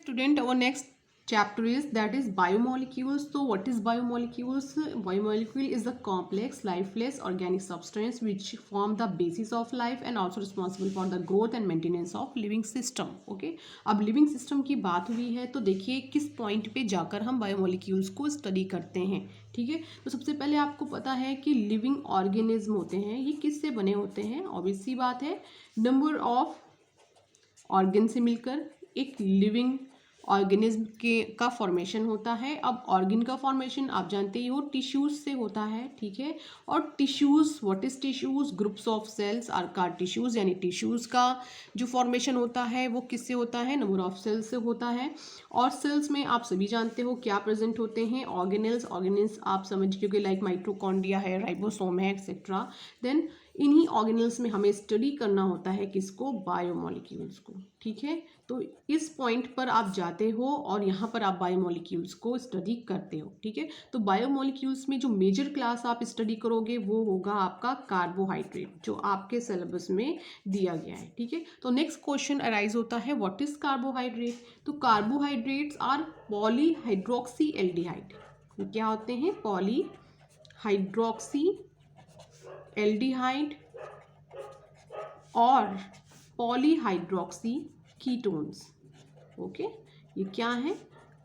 Student, our next chapter is that is biomolecules. So what is biomolecules? Biomolecule is a complex lifeless organic substance which form the basis of life and also responsible for the growth and maintenance of living system. Okay, अब living system की बात हुई है तो देखिए किस point पे जाकर हम बायोमोलिक्यूल्स को स्टडी करते हैं. ठीक है, तो सबसे पहले आपको पता है कि लिविंग ऑर्गेनिज्म होते हैं, ये किससे बने होते हैं. ऑब्वियस सी बात है, नंबर ऑफ ऑर्गन से मिलकर एक लिविंग ऑर्गेनिज्म के का फॉर्मेशन होता है. अब ऑर्गन का फॉर्मेशन आप जानते ही हो टिश्यूज से होता है. ठीक है, और tissues, what is tissues? Groups of cells are called tissues. यानी टिश्यूज का जो फॉर्मेशन होता है वो किससे होता है? नंबर ऑफ सेल्स से होता है. और सेल्स में आप सभी जानते हो क्या प्रेजेंट होते हैं? ऑर्गेनेल्स. ऑर्गेनेल्स आप समझ गए लाइक माइटोकॉन्ड्रिया है, राइबोसोम है, एक्सेट्रा. देन इन्हीं ऑर्गेनल्स में हमें स्टडी करना होता है किसको? बायोमोलिक्यूल्स को. ठीक है, तो इस पॉइंट पर आप जाते हो और यहाँ पर आप बायोमोलिक्यूल्स को स्टडी करते हो. ठीक है, तो बायोमोलिक्यूल्स में जो मेजर क्लास आप स्टडी करोगे वो होगा आपका कार्बोहाइड्रेट, जो आपके सिलेबस में दिया गया है. ठीक है, तो नेक्स्ट क्वेश्चन अराइज होता है व्हाट इज कार्बोहाइड्रेट. तो कार्बोहाइड्रेट्स आर पॉलीहाइड्रोक्सी एल्डिहाइड. क्या होते हैं? पॉलीहाइड्रोक्सी एल्डिहाइड और पॉलीहाइड्रोक्सी कीटोन्स. ओके, ये क्या है?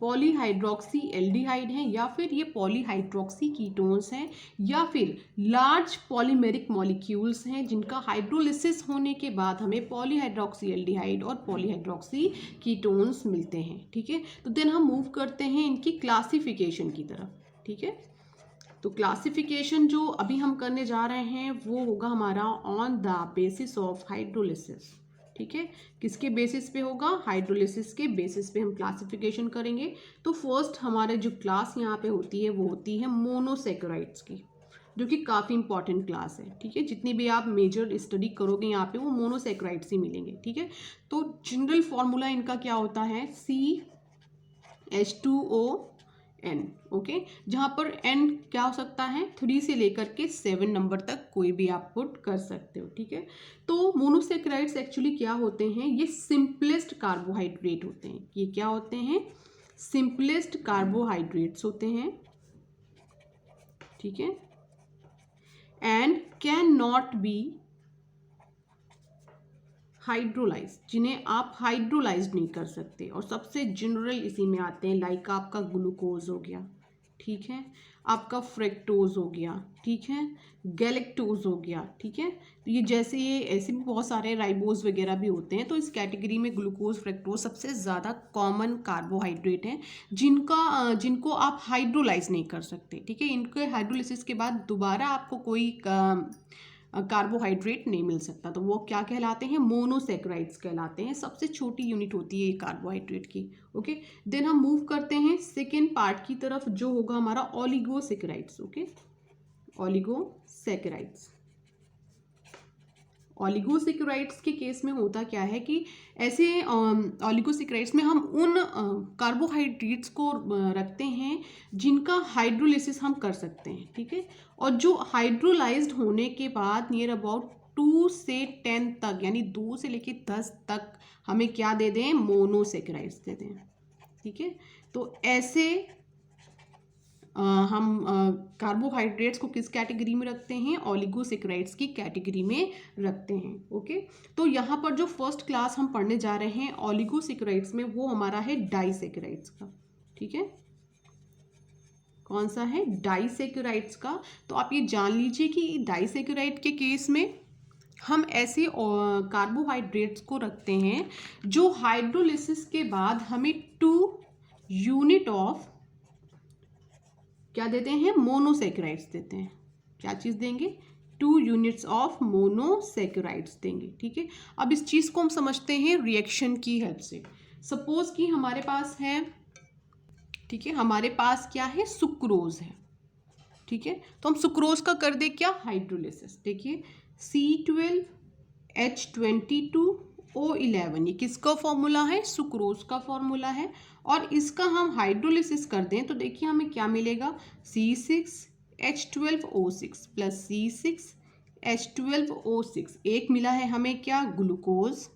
पॉलीहाइड्रोक्सी एल्डिहाइड है या फिर ये पॉलीहाइड्रोक्सी कीटोन्स हैं या फिर लार्ज पॉलीमेरिक मॉलिक्यूल्स हैं जिनका हाइड्रोलिसिस होने के बाद हमें पॉलीहाइड्रोक्सी एल्डिहाइड और पॉलीहाइड्रोक्सी कीटोन्स मिलते हैं. ठीक है, तो देन हम मूव करते हैं इनकी क्लासिफिकेशन की तरफ. ठीक है, तो क्लासिफिकेशन जो अभी हम करने जा रहे हैं वो होगा हमारा on the basis of hydrolysis. ठीक है, किसके बेसिस पे होगा? हाइड्रोलिसिस के बेसिस पे हम क्लासिफिकेशन करेंगे. तो फर्स्ट हमारे जो क्लास यहाँ पे होती है वो होती है मोनोसेकेराइड्स की, जो कि काफ़ी इंपॉर्टेंट क्लास है. ठीक है, जितनी भी आप मेजर स्टडी करोगे यहाँ पे वो मोनोसेकेराइड्स ही मिलेंगे. ठीक है, तो जनरल फॉर्मूला इनका क्या होता है? CH2ON. ओके, जहाँ पर N क्या हो सकता है? 3 से लेकर के 7 नंबर तक कोई भी आप पुट कर सकते हो. ठीक है, तो मोनोसेकेराइड्स एक्चुअली क्या होते हैं? ये सिंपलेस्ट कार्बोहाइड्रेट होते हैं. ये क्या होते हैं? सिंपलेस्ट कार्बोहाइड्रेट्स होते हैं. ठीक है, and can not be hydrolyse, जिन्हें आप हाइड्रोलाइज नहीं कर सकते. और सबसे जनरल इसी में आते हैं लाइक आपका ग्लूकोज हो गया. ठीक है, आपका फ्रेक्टोज हो गया. ठीक है, गैलेक्टोज हो गया. ठीक है, तो ये जैसे ये ऐसे भी बहुत सारे राइबोज वगैरह भी होते हैं. तो इस कैटेगरी में ग्लूकोज, फ्रेक्टोज सबसे ज़्यादा कॉमन कार्बोहाइड्रेट हैं जिनको आप हाइड्रोलाइज नहीं कर सकते. ठीक है, इनके हाइड्रोलिसिस के बाद दोबारा आपको कोई कार्बोहाइड्रेट नहीं मिल सकता. तो वो क्या कहलाते हैं? मोनोसेकेराइड्स कहलाते हैं. सबसे छोटी यूनिट होती है ये कार्बोहाइड्रेट की. ओके, देन हम मूव करते हैं सेकेंड पार्ट की तरफ जो होगा हमारा ओलिगोसेकेराइड्स. Okay, oligosaccharides. ओलिगोसेकेराइड्स के केस में होता क्या है कि ऐसे ओलिगोसेकेराइड्स में हम उन कार्बोहाइड्रेट्स को रखते हैं जिनका हाइड्रोलिसिस हम कर सकते हैं. ठीक है, और जो हाइड्रोलाइज्ड होने के बाद नियर अबाउट 2 से 10 तक, यानी 2 से लेके 10 तक हमें क्या दे दें? मोनोसेकेराइड्स दे दें. ठीक है, तो ऐसे हम कार्बोहाइड्रेट्स को किस कैटेगरी में रखते हैं? ओलिगोसेकेराइड्स की कैटेगरी में रखते हैं. ओके, तो यहाँ पर जो फर्स्ट क्लास हम पढ़ने जा रहे हैं ओलिगोसेकेराइड्स में वो हमारा है डाइसेकेराइड्स का. ठीक है, कौन सा है? डाइसेकेराइड्स का. तो आप ये जान लीजिए कि डाइसेकेराइड के केस में हम ऐसे कार्बोहाइड्रेट्स को रखते हैं जो हाइड्रोलिसिस के बाद हमें 2 यूनिट ऑफ क्या देते हैं? मोनोसेकेराइड्स देते हैं. क्या चीज़ देंगे? 2 यूनिट्स ऑफ मोनोसेकेराइड्स देंगे. ठीक है, अब इस चीज़ को हम समझते हैं रिएक्शन की हेल्प से. सपोज कि हमारे पास है, ठीक है, हमारे पास क्या है? सुक्रोज है. ठीक है, तो हम सुक्रोज का कर दे क्या? हाइड्रोलिसिस. देखिए C12H22O11, ये किसका फॉर्मूला है? सुक्रोज का फॉर्मूला है. और इसका हम हाइड्रोलिसिस कर दें तो देखिए हमें क्या मिलेगा? C6H12O6 plus C6H12O6. एक मिला है हमें क्या? ग्लूकोज.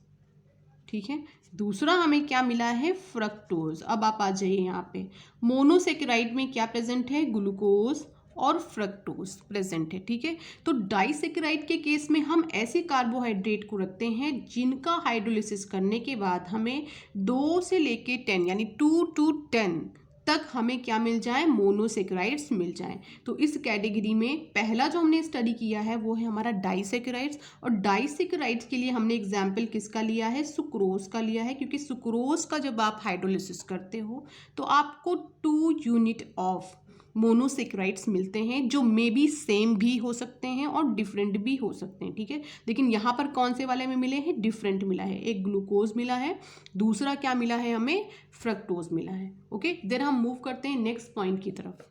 ठीक है, दूसरा हमें क्या मिला है, फ्रक्टोज। अब आप आ जाइए यहाँ पे, मोनोसेकेराइड में क्या प्रेजेंट है, ग्लूकोज और फ्रक्टोज प्रेजेंट है, ठीक है। तो डाइसेकेराइड के केस में हम ऐसे कार्बोहाइड्रेट को रखते हैं जिनका हाइड्रोलिसिस करने के बाद हमें 2 से लेके 10 यानी 2 to 10 तक हमें क्या मिल जाए, मोनोसेकेराइड्स मिल जाएं। तो इस कैटेगरी में पहला जो हमने स्टडी किया है वो है हमारा डाइसेकेराइड्स, और डाइसेकेराइड्स के लिए हमने एग्जाम्पल किसका लिया है, सुक्रोज का लिया है, क्योंकि सुक्रोज का जब आप हाइड्रोलिसिस करते हो तो आपको 2 यूनिट ऑफ मोनोसेकेराइड्स मिलते हैं, जो मे बी सेम भी हो सकते हैं और डिफरेंट भी हो सकते हैं, ठीक है। लेकिन यहाँ पर कौन से वाले में मिले हैं, डिफरेंट मिला है। एक ग्लूकोज मिला है, दूसरा क्या मिला है हमें, फ्रक्टोज मिला है। ओके, देन हम मूव करते हैं नेक्स्ट पॉइंट की तरफ।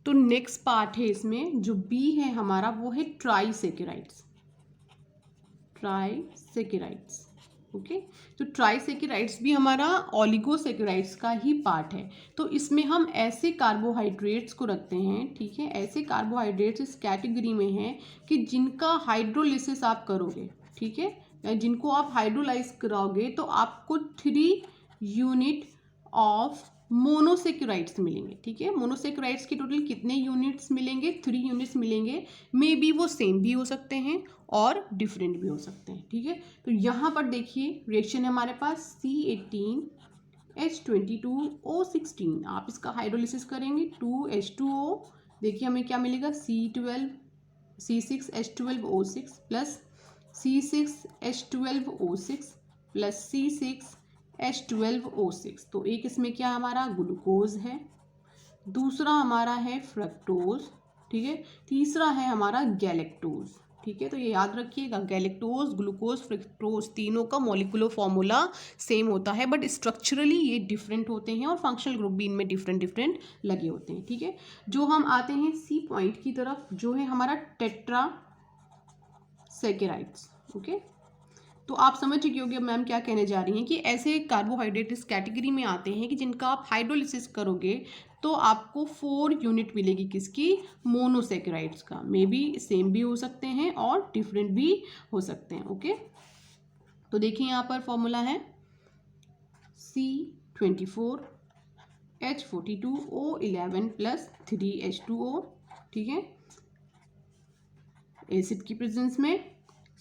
तो नेक्स्ट पार्ट है इसमें जो बी है हमारा, वो है ट्राइसेकेराइड्स। ट्राइसेकेराइड्स, ओके। तो ट्राइसेकेराइड्स भी हमारा ओलिगोसेकेराइड्स का ही पार्ट है। तो इसमें हम ऐसे कार्बोहाइड्रेट्स को रखते हैं, ठीक है, ऐसे कार्बोहाइड्रेट्स इस कैटेगरी में हैं कि जिनका हाइड्रोलिसिस आप करोगे, ठीक है, जिनको आप हाइड्रोलाइज कराओगे तो आपको 3 यूनिट ऑफ मोनोसेकेराइड्स मिलेंगे, ठीक है। मोनोसेकेराइड्स के टोटल कितने यूनिट्स मिलेंगे, 3 यूनिट्स मिलेंगे। मे बी वो सेम भी हो सकते हैं और डिफरेंट भी हो सकते हैं, ठीक है। तो यहाँ पर देखिए रिएक्शन है हमारे पास C18H22O16। आप इसका हाइड्रोलिसिस करेंगे 2H2O, देखिए हमें क्या मिलेगा, C6H12O6 plus C6H12O6 plus C6H12O6। तो एक इसमें क्या हमारा ग्लूकोज है, दूसरा हमारा है फ्रक्टोज, ठीक है, तीसरा है हमारा गैलेक्टोज, ठीक है। तो ये याद रखिएगा, गैलेक्टोज, ग्लूकोज, फ्रक्टोज तीनों का मॉलिक्यूलर फॉर्मूला सेम होता है, बट स्ट्रक्चरली ये डिफरेंट होते हैं और फंक्शनल ग्रुप भी इनमें डिफरेंट लगे होते हैं, ठीक है। जो हम आते हैं सी पॉइंट की तरफ, जो है हमारा टेट्रासेकेराइड्स, ओके। तो आप समझ चुके होंगे मैम क्या कहने जा रही हैं, कि ऐसे कार्बोहाइड्रेट इस कैटेगरी में आते हैं कि जिनका आप हाइड्रोलिसिस करोगे तो आपको 4 यूनिट मिलेगी, किसकी, मोनोसेकेराइड्स का। मे बी सेम भी हो सकते हैं और डिफरेंट भी हो सकते हैं, ओके। तो देखिए यहाँ पर फॉर्मूला है C24H42O11 प्लस 3H2O, ठीक है। एसिड की प्रेजेंस में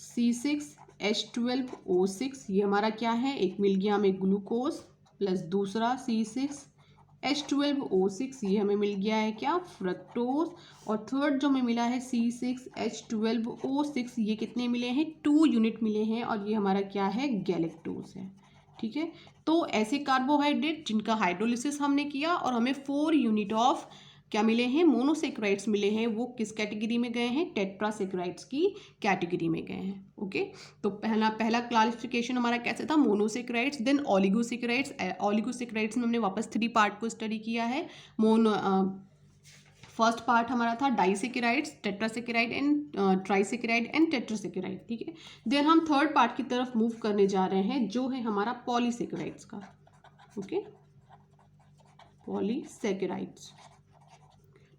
C6H12O6, ये हमारा क्या है, एक मिल गया हमें ग्लूकोज, प्लस दूसरा C6H12O6, ये हमें मिल गया है क्या, फ्रक्टोज, और थर्ड जो हमें मिला है C6H12O6, ये कितने मिले हैं, 2 यूनिट मिले हैं, और ये हमारा क्या है, गैलेक्टोज है, ठीक है। तो ऐसे कार्बोहाइड्रेट जिनका हाइड्रोलिसिस हमने किया और हमें 4 यूनिट ऑफ क्या मिले हैं, मोनोसेकेराइड्स मिले हैं, वो किस कैटेगरी में गए हैं, टेट्रासेकेराइड्स की कैटेगरी में गए हैं, ओके। तो पहला क्लासिफिकेशन हमारा कैसे था, मोनोसेकेराइड्स, देन ओलिगोसेकेराइड्स। ओलिगोसेकेराइड्स में हमने वापस 3 पार्ट को स्टडी किया है। फर्स्ट पार्ट हमारा था डाइसेकेराइड्स, टेट्रासेकेराइड एंड ट्राइसेकेराइड एंड टेट्रासेकेराइड, ठीक है। देन हम थर्ड पार्ट की तरफ मूव करने जा रहे हैं, जो है हमारा पॉलीसेकेराइड्स का, ओके, पॉलीसेकेराइड्स।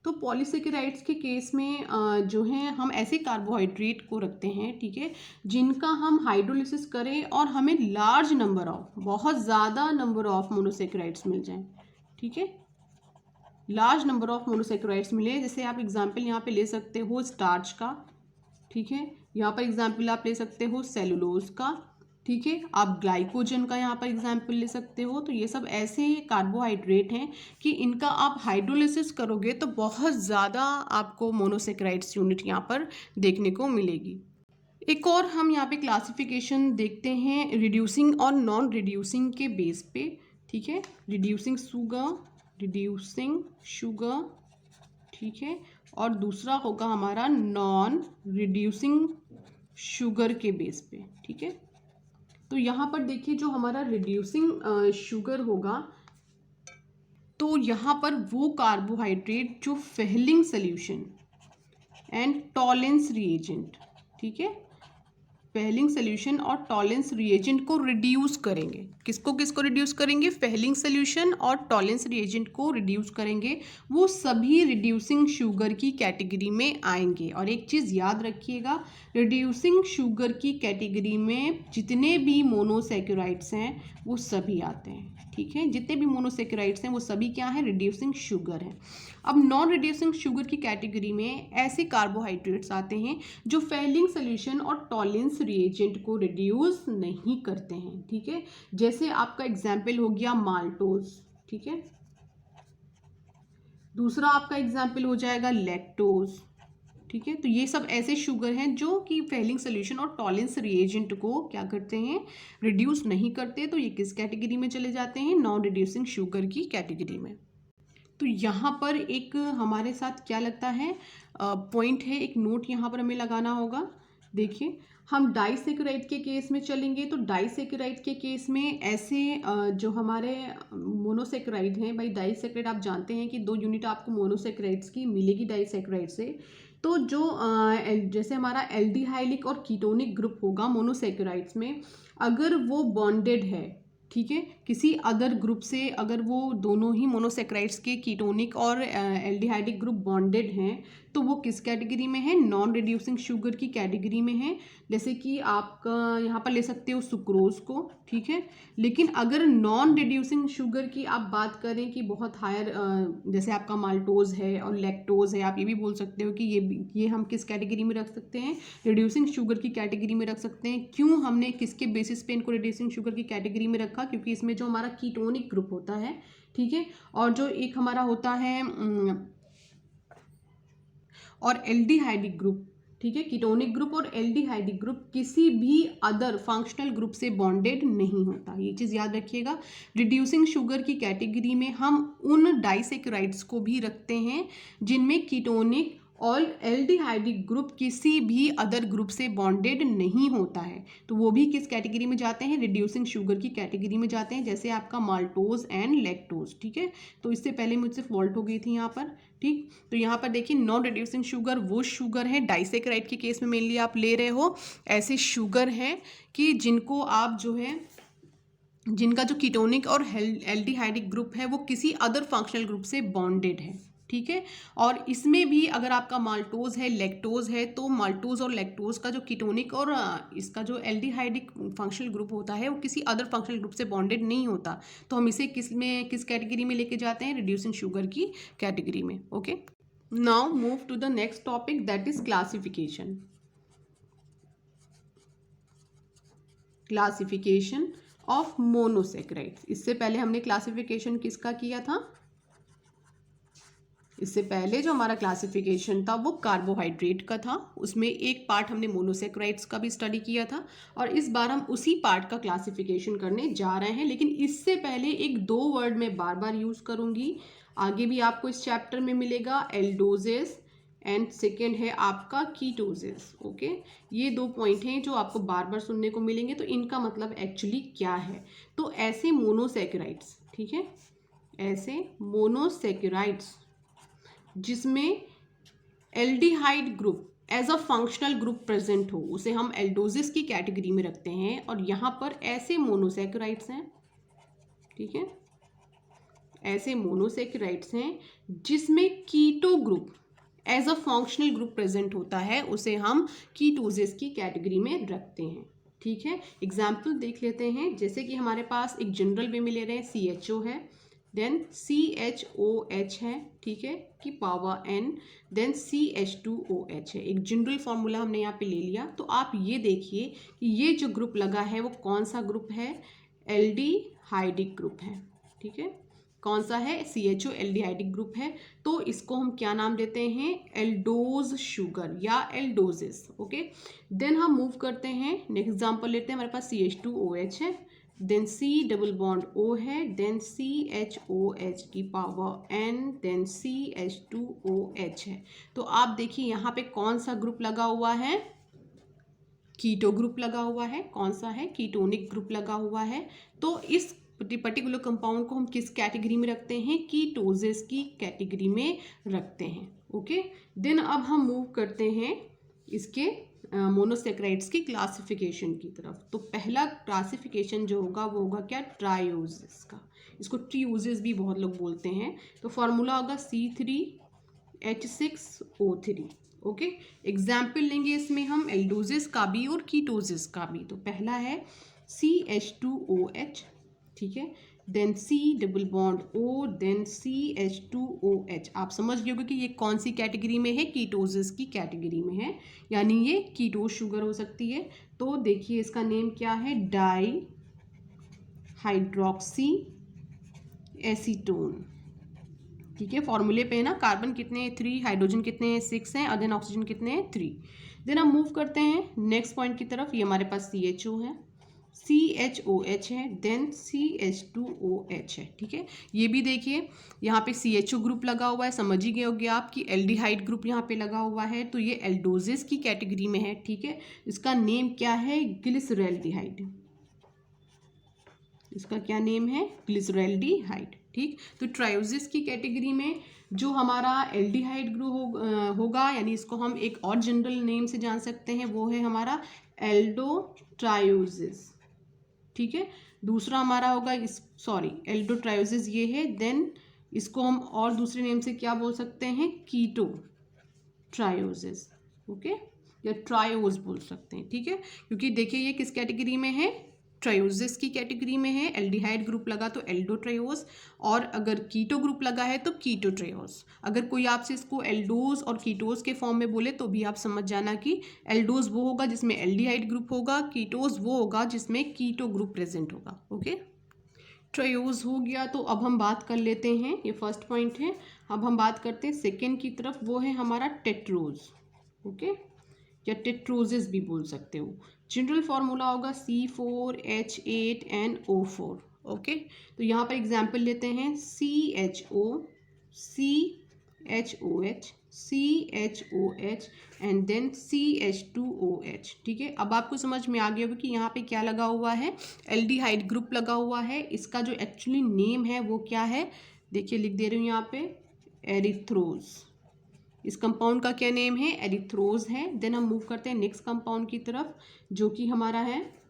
तो पॉलीसेकेराइड्स के केस में जो है हम ऐसे कार्बोहाइड्रेट को रखते हैं, ठीक है, जिनका हम हाइड्रोलिसिस करें और हमें लार्ज नंबर ऑफ, बहुत ज़्यादा नंबर ऑफ मोनोसेकेराइड्स मिल जाएं, ठीक है, लार्ज नंबर ऑफ मोनोसेकेराइड्स मिले। जैसे आप एग्जांपल यहाँ पे ले सकते हो स्टार्च का, ठीक है, यहाँ पर एग्जांपल आप ले सकते हो सेलुलोज का, ठीक है, आप ग्लाइकोजन का यहाँ पर एग्जाम्पल ले सकते हो। तो ये सब ऐसे कार्बोहाइड्रेट हैं कि इनका आप हाइड्रोलिसिस करोगे तो बहुत ज़्यादा आपको मोनोसेकेराइड्स यूनिट यहाँ पर देखने को मिलेगी। एक और हम यहाँ पे क्लासिफिकेशन देखते हैं रिड्यूसिंग और नॉन रिड्यूसिंग के बेस पे, ठीक है, रिड्यूसिंग शुगर, ठीक है, और दूसरा होगा हमारा नॉन रिड्यूसिंग शुगर के बेस पे, ठीक है। तो यहाँ पर देखिए जो हमारा रिड्यूसिंग शुगर होगा, तो यहाँ पर वो कार्बोहाइड्रेट जो Fehling solution and Tollens reagent, ठीक है, फेहलिंग सोल्यूशन और टॉलेंस रिएजेंट को रिड्यूस करेंगे, किसको किसको रिड्यूस करेंगे, फेलिंग सोल्यूशन और टॉलेंस रिएजेंट को रिड्यूस करेंगे, वो सभी रिड्यूसिंग शुगर की कैटेगरी में आएंगे। और एक चीज़ याद रखिएगा, रिड्यूसिंग शुगर की कैटेगरी में जितने भी मोनोसेक्यूराइड्स हैं वो सभी आते हैं, ठीक है। जितने भी मोनोसेक्यूराइड्स हैं वो सभी क्या है, रिड्यूसिंग शुगर है। अब नॉन रिड्यूसिंग शुगर की कैटेगरी में ऐसे कार्बोहाइड्रेट्स आते हैं जो फेलिंग सोल्यूशन और टॉलेंस रिएजेंट को रिड्यूस नहीं करते हैं, ठीक है। जैसे आपका एग्जाम्पल हो गया माल्टोज, ठीक है। दूसरा आपका एग्जाम्पल हो जाएगा लैक्टोज, ठीक है। तो ये सब ऐसे शुगर हैं जो कि फेलिंग सोल्यूशन और टॉलेंस रिएजेंट को क्या करते हैं, रिड्यूस नहीं करते। तो ये किस कैटेगरी में चले जाते हैं, नॉन रिड्यूसिंग शुगर की कैटेगरी में। तो यहाँ पर एक हमारे साथ क्या लगता है पॉइंट है, एक नोट यहाँ पर हमें लगाना होगा। देखिए, हम डाइसेक्राइड के केस में चलेंगे तो डाइसेक्राइड के केस में ऐसे जो हमारे मोनोसेक्राइड हैं, भाई डाइसेक्राइड आप जानते हैं कि 2 यूनिट आपको मोनोसेक्राइड्स की मिलेगी डाइसेक्राइड से। तो जो जैसे हमारा एल्डिहाइडिक और कीटोनिक ग्रुप होगा मोनोसेक्राइड्स में, अगर वो बॉन्डेड है, ठीक है, किसी अदर ग्रुप से, अगर वो दोनों ही मोनोसेक्राइड्स के कीटोनिक और एल्डिहाइडिक ग्रुप बॉन्डेड हैं, तो वो किस कैटेगरी में है, नॉन रिड्यूसिंग शुगर की कैटेगरी में है। जैसे कि आपका यहाँ पर ले सकते हो सुक्रोज को, ठीक है। लेकिन अगर नॉन रिड्यूसिंग शुगर की आप बात करें कि बहुत हायर, जैसे आपका माल्टोज है और लैक्टोज है, आप ये भी बोल सकते हो कि ये हम किस कैटेगरी में रख सकते हैं, रिड्यूसिंग शुगर की कैटेगरी में रख सकते हैं। क्यों हमने किसके बेसिस पे इनको रिड्यूसिंग शुगर की कैटेगरी में रखा, क्योंकि इसमें जो हमारा कीटोनिक ग्रुप होता है, ठीक है, और जो एक हमारा होता है और एल्डिहाइडिक ग्रुप, ठीक है, कीटोनिक ग्रुप और एल्डिहाइडिक ग्रुप किसी भी अदर फंक्शनल ग्रुप से बॉन्डेड नहीं होता। ये चीज़ याद रखिएगा। रिड्यूसिंग शुगर की कैटेगरी में हम उन डाइसेक्राइड्स को भी रखते हैं जिनमें कीटोनिक और एल्डिहाइडिक ग्रुप किसी भी अदर ग्रुप से बॉन्डेड नहीं होता है, तो वो भी किस कैटेगरी में जाते हैं, रिड्यूसिंग शुगर की कैटेगरी में जाते हैं। जैसे आपका माल्टोज एंड लैक्टोज, ठीक है। तो इससे पहले मुझसे फॉल्ट हो गई थी यहाँ पर, ठीक। तो यहाँ पर देखिए, नॉन रिड्यूसिंग शुगर वो शुगर है, डाइसेक्राइड के केस में मेनली आप ले रहे हो ऐसे शुगर हैं कि जिनको आप जो है, जिनका जो कीटोनिक और एल्डिहाइडिक ग्रुप है वो किसी अदर फंक्शनल ग्रुप से बॉन्डेड है, ठीक है। और इसमें भी अगर आपका माल्टोज है, लैक्टोज है, तो माल्टोज और लैक्टोज का जो कीटोनिक और इसका जो एल्डिहाइडिक फंक्शनल ग्रुप होता है वो किसी अदर फंक्शनल ग्रुप से बॉन्डेड नहीं होता। तो हम इसे किस कैटेगरी में लेके जाते हैं, रिड्यूसिंग शुगर की कैटेगरी में। Okay, now move to the next topic, that is classification. Classification of monosaccharides. इससे पहले हमने क्लासिफिकेशन किसका किया था, इससे पहले जो हमारा क्लासिफिकेशन था वो कार्बोहाइड्रेट का था। उसमें एक पार्ट हमने मोनोसेक्राइड्स का भी स्टडी किया था, और इस बार हम उसी पार्ट का क्लासिफिकेशन करने जा रहे हैं। लेकिन इससे पहले एक 2 वर्ड मैं बार बार यूज़ करूँगी, आगे भी आपको इस चैप्टर में मिलेगा, एल्डोजेस एंड सेकेंड है आपका कीटोजेस। ओके, ये 2 पॉइंट हैं जो आपको बार बार सुनने को मिलेंगे। तो इनका मतलब एक्चुअली क्या है, तो ऐसे मोनोसेक्राइड्स, ठीक है, ऐसे मोनोसेक्राइड्स जिसमें aldehyde group as a functional group present हो, उसे हम एल्डोजिस की कैटेगरी में रखते हैं। और यहाँ पर ऐसे मोनोसेक्राइड्स हैं, ठीक है, ऐसे मोनोसेक्राइड्स हैं जिसमें keto group as a functional group present होता है, उसे हम कीटोजिस की कैटेगरी में रखते हैं, ठीक है। एग्जाम्पल देख लेते हैं। जैसे कि हमारे पास एक जनरल वे में ले रहे हैं, CHO है, देन CHOH है, ठीक है, की पावर N, देन CH2OH है। एक जनरल फॉर्मूला हमने यहाँ पे ले लिया। तो आप ये देखिए कि ये जो ग्रुप लगा है वो कौन सा ग्रुप है, एल्डिहाइडिक ग्रुप है, ठीक है। कौन सा है, CHO एल्डिहाइडिक ग्रुप है। तो इसको हम क्या नाम देते हैं, एल्डोज शुगर या एल्डोजिस। ओके, देन हम मूव करते हैं, नेक्स्ट एग्जाम्पल लेते हैं। हमारे पास CH2OH है, then C double bond O है, देन CHOH की पावर N, देन CH2OH है। तो आप देखिए यहाँ पे कौन सा ग्रुप लगा हुआ है, कीटो ग्रुप लगा हुआ है। कौन सा है, कीटोनिक ग्रुप लगा हुआ है। तो इस पर्टिकुलर कंपाउंड को हम किस कैटेगरी में रखते हैं, कीटोजेस की कैटेगरी में रखते हैं। ओके, देन अब हम मूव करते हैं इसके मोनोसेक्राइड्स की क्लासिफिकेशन की तरफ। तो पहला क्लासिफिकेशन जो होगा वो होगा क्या, ट्रायोसिस का। इसको ट्रियोसिस भी बहुत लोग बोलते हैं। तो फॉर्मूला होगा C3H6O3। ओके, एग्जाम्पल लेंगे इसमें हम एल्डोसिस का भी और कीटोसिस का भी। तो पहला है CH2OH, ठीक है, then C double bond O, then CH2OH। आप समझ गए होगे कि ये कौन सी कैटेगरी में है, कीटोसिस की कैटेगरी में है, यानी ये कीटोस शुगर हो सकती है। तो देखिए इसका नेम क्या है, डाई हाइड्रोक्सी एसीटोन, ठीक है। फॉर्मूले पे है ना, कार्बन कितने हैं 3, हाइड्रोजन कितने हैं 6 हैं, और देन ऑक्सीजन कितने हैं 3। देन हम मूव करते हैं नेक्स्ट पॉइंट की तरफ। ये हमारे पास CHO है, CHOH है, देन CH2OH है, ठीक है। ये भी देखिए यहाँ पे CHO ग्रुप लगा हुआ है, समझ ही गए होंगे आप कि एल्डिहाइड ग्रुप यहाँ पे लगा हुआ है, तो ये एल्डोसिस की कैटेगरी में है, ठीक है। इसका नेम क्या है, ग्लिसरैल्डिहाइड। इसका क्या नेम है, ग्लिसरैल्डिहाइड, ठीक। तो ट्रायोसिस की कैटेगरी में जो हमारा एल्डिहाइड ग्रुप होगा, यानी इसको हम एक और जनरल नेम से जान सकते हैं, वो है हमारा एल्डोट्रायोसिस, ठीक है। दूसरा हमारा होगा एल्डोट्रायोसिस ये है। देन इसको हम और दूसरे नेम से क्या बोल सकते हैं, कीटो ट्रायोसिस, ओके, या ट्रायोस बोल सकते हैं, ठीक है। क्योंकि देखिए ये किस कैटेगरी में है, ट्रायोसिस की कैटेगरी में है। एल्डिहाइड ग्रुप लगा तो एल्डोट्रायोस, और अगर कीटो ग्रुप लगा है तो कीटोट्रायोस। अगर कोई आपसे इसको एल्डोज और कीटोस के फॉर्म में बोले तो भी आप समझ जाना कि एल्डोज वो होगा जिसमें एल्डिहाइड ग्रुप होगा, कीटोस वो होगा जिसमें कीटो ग्रुप प्रेजेंट होगा, ओके। ट्रायोस हो गया, तो अब हम बात कर लेते हैं, ये फर्स्ट पॉइंट है। अब हम बात करते हैं सेकेंड की तरफ, वो है हमारा टेट्रोज, ओके, या टेट्रोसिस भी बोल सकते हो। जनरल फार्मूला होगा C4H8NO4, ओके। तो यहाँ पर एग्जाम्पल लेते हैं CHO, CHOH, CHOH and then CH2OH, ठीक है। अब आपको समझ में आ गया होगा कि यहाँ पे क्या लगा हुआ है, एल्डिहाइड ग्रुप लगा हुआ है। इसका जो एक्चुअली नेम है वो क्या है, देखिए लिख दे रही हूँ यहाँ पे, एरिथ्रोज। इस कंपाउंड का क्या नेम है, एरिथ्रोज है। देन हम मूव करते हैं नेक्स्ट कंपाउंड की तरफ, जो कि हमारा है,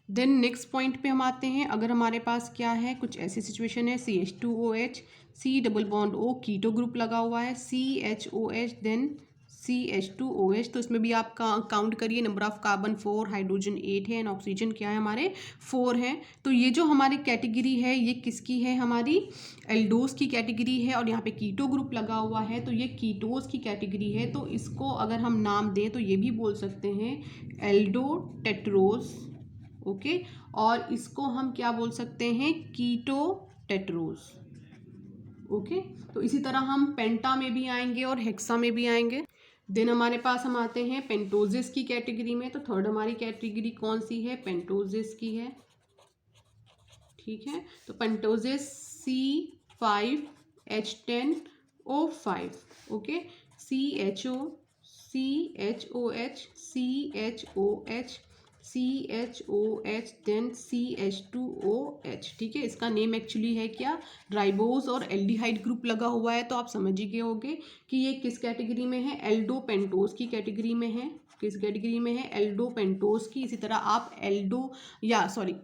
देन नेक्स्ट पॉइंट पे हम आते हैं। अगर हमारे पास क्या है, कुछ ऐसी सिचुएशन है, CH2OH, C double bond O, keto group लगा हुआ है, CHOH, देन CH2OH। तो इसमें भी आप काउंट करिए, नंबर ऑफ कार्बन 4, हाइड्रोजन 8 है, एंड ऑक्सीजन क्या है हमारे 4 है। तो ये जो हमारी कैटेगरी है ये किसकी है, हमारी एल्डोस की कैटेगरी है, और यहाँ पे कीटो ग्रुप लगा हुआ है, तो ये कीटोस की कैटेगरी है। तो इसको अगर हम नाम दें तो ये भी बोल सकते हैं एल्डोटेट्रोस, ओके, और इसको हम क्या बोल सकते हैं, कीटोटेट्रोस, ओके। तो इसी तरह हम पेंटा में भी आएंगे और हेक्सा में भी आएंगे। देन हमारे पास हम आते हैं पेंटोजिस की कैटेगरी में। तो थर्ड हमारी कैटेगरी कौन सी है, पेंटोजिस की है, ठीक है। तो pentoses C5H10O5, okay, CHO, CHOH, CHOH, CHOH, then CH2OH, ठीक है। इसका नेम एक्चुअली है क्या, राइबोस और एल्डिहाइड ग्रुप लगा हुआ है। तो आप समझ ही गए होंगे कि ये किस कैटेगरी में है, एल्डोपेंटोस की कैटेगरी में है। किस कैटेगरी में है, एल्डोपेंटोस की। इसी तरह आप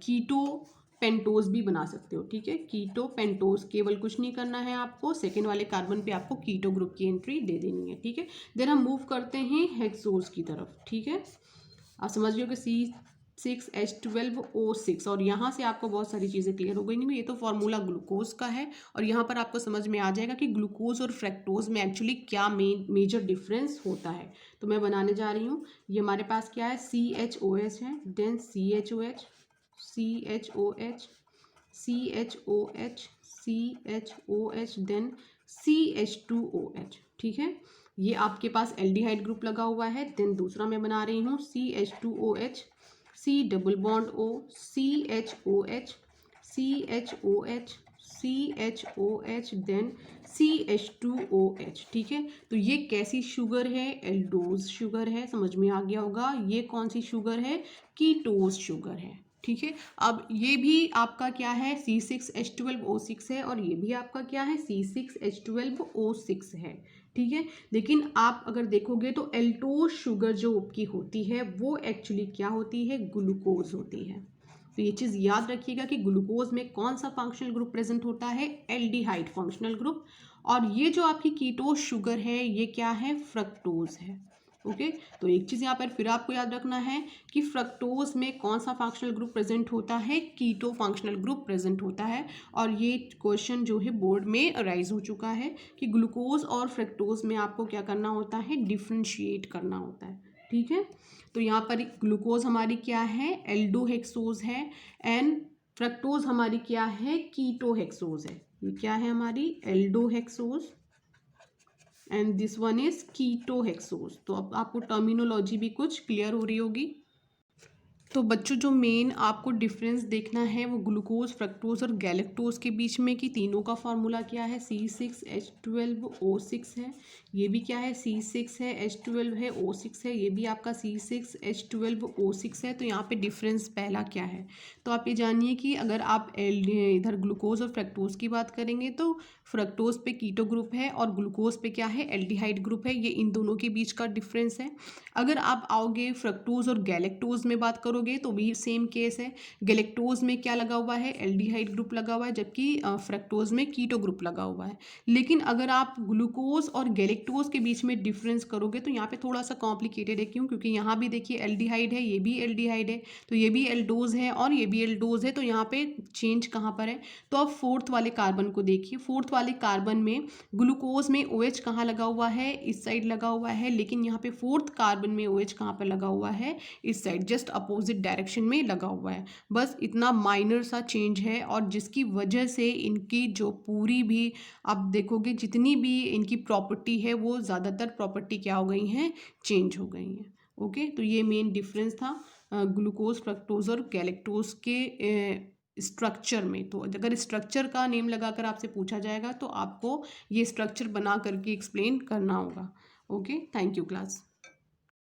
कीटो पेंटोस भी बना सकते हो, ठीक है। कीटो पेंटोस, केवल कुछ नहीं करना है आपको, सेकेंड वाले कार्बन पे आपको कीटो ग्रुप की एंट्री दे देनी है, ठीक है। देन हम मूव करते हैं हेक्सोस की तरफ, ठीक है। आप समझ रहे हो कि C6H12O6, और यहाँ से आपको बहुत सारी चीज़ें क्लियर हो गई। नहीं, ये तो फॉर्मूला ग्लूकोज का है, और यहाँ पर आपको समझ में आ जाएगा कि ग्लूकोज और फ्रैक्टोज में एक्चुअली क्या मेजर डिफरेंस होता है। तो मैं बनाने जा रही हूँ। ये हमारे पास क्या है, CHOH है, then CHOH, CHOH, CHOH, CHOH, then CH2OH, ठीक है। ये आपके पास एल्डिहाइड ग्रुप लगा हुआ है। देन दूसरा मैं बना रही हूँ CH2OH, C double bond O, CHOH, CHOH, CHOH, then CH2OH, ठीक है। तो ये कैसी शुगर है, एल्डोज शुगर है, समझ में आ गया होगा। ये कौन सी शुगर है, कीटोस शुगर है, ठीक है। अब ये भी आपका क्या है, C6H12O6 है, और ये भी आपका क्या है, C6H12O6 है। ठीक है। लेकिन आप अगर देखोगे तो एल्टोज शुगर जो आपकी होती है वो एक्चुअली क्या होती है, ग्लूकोज होती है। तो ये चीज़ याद रखिएगा कि ग्लूकोज में कौन सा फंक्शनल ग्रुप प्रेजेंट होता है, एल्डिहाइड फंक्शनल ग्रुप। और ये जो आपकी कीटोज शुगर है ये क्या है, फ्रक्टोज है। ओके। तो एक चीज़ यहाँ पर फिर आपको याद रखना है कि फ्रक्टोज में कौन सा फंक्शनल ग्रुप प्रेजेंट होता है, कीटो फंक्शनल ग्रुप प्रेजेंट होता है। और ये क्वेश्चन जो है बोर्ड में अराइज हो चुका है कि ग्लूकोज और फ्रक्टोज में आपको क्या करना होता है, डिफ्रेंशिएट करना होता है। ठीक है। तो यहाँ पर ग्लूकोज हमारी क्या है, एल्डोहेक्सोज है, एंड फ्रक्टोज हमारी क्या है, कीटोहेक्सोज है। ये क्या है हमारी, aldohexose, and this one is ketohexose. तो अब आपको टर्मिनोलॉजी भी कुछ क्लियर हो रही होगी। तो बच्चों जो मेन आपको डिफरेंस देखना है वो ग्लूकोज, फ्रक्टोज और गैलेक्टोज के बीच में कि तीनों का फार्मूला क्या है, C6H12O6 है, ये भी क्या है, C6 है, H12 है, O6 है, ये भी आपका C6H12O6 है। तो यहाँ पे डिफरेंस पहला क्या है, तो आप ये जानिए कि अगर आप इधर ग्लूकोज और फ्रक्टोज की बात करेंगे तो फ्रक्टोज पे कीटो ग्रुप है और ग्लूकोज पे क्या है, एल्डिहाइड ग्रुप है। ये इन दोनों के बीच का डिफरेंस है। अगर आप आओगे फ्रक्टोज और गैलेक्टोज में बात करोगे तो भी सेम केस है। गैलेक्टोज में क्या लगा हुआ है, एल्डिहाइड ग्रुप लगा हुआ है, जबकि फ्रक्टोज में कीटो ग्रुप लगा हुआ है। लेकिन अगर आप ग्लूकोज और गैलेक्टोज के बीच में डिफरेंस करोगे तो यहाँ पे थोड़ा सा कॉम्प्लिकेटेड है। क्यों, क्योंकि यहाँ भी देखिए एल्डिहाइड है, ये भी एल्डिहाइड है, तो ये भी एल्डोज है और ये भी एल्डोज है। तो यहाँ पे चेंज कहाँ पर है, तो आप फोर्थ वाले कार्बन को देखिए। फोर्थ वाले कार्बन में ग्लूकोज में OH कहाँ लगा हुआ है, इस साइड लगा हुआ है, लेकिन यहाँ पे फोर्थ कार्बन में OH कहाँ पर लगा हुआ है, इस साइड, जस्ट अपोजिट डायरेक्शन में लगा हुआ है। बस इतना माइनर सा चेंज है, और जिसकी वजह से इनकी जो पूरी भी आप देखोगे जितनी भी इनकी प्रॉपर्टी है वो ज़्यादातर प्रॉपर्टी क्या हो गई हैं, चेंज हो गई हैं। ओके। तो ये मेन डिफरेंस था ग्लूकोज, फ्रक्टोज और गैलेक्टोज के स्ट्रक्चर में। तो अगर स्ट्रक्चर का नेम लगाकर आपसे पूछा जाएगा तो आपको ये स्ट्रक्चर बना करके एक्सप्लेन करना होगा। Okay, thank you class.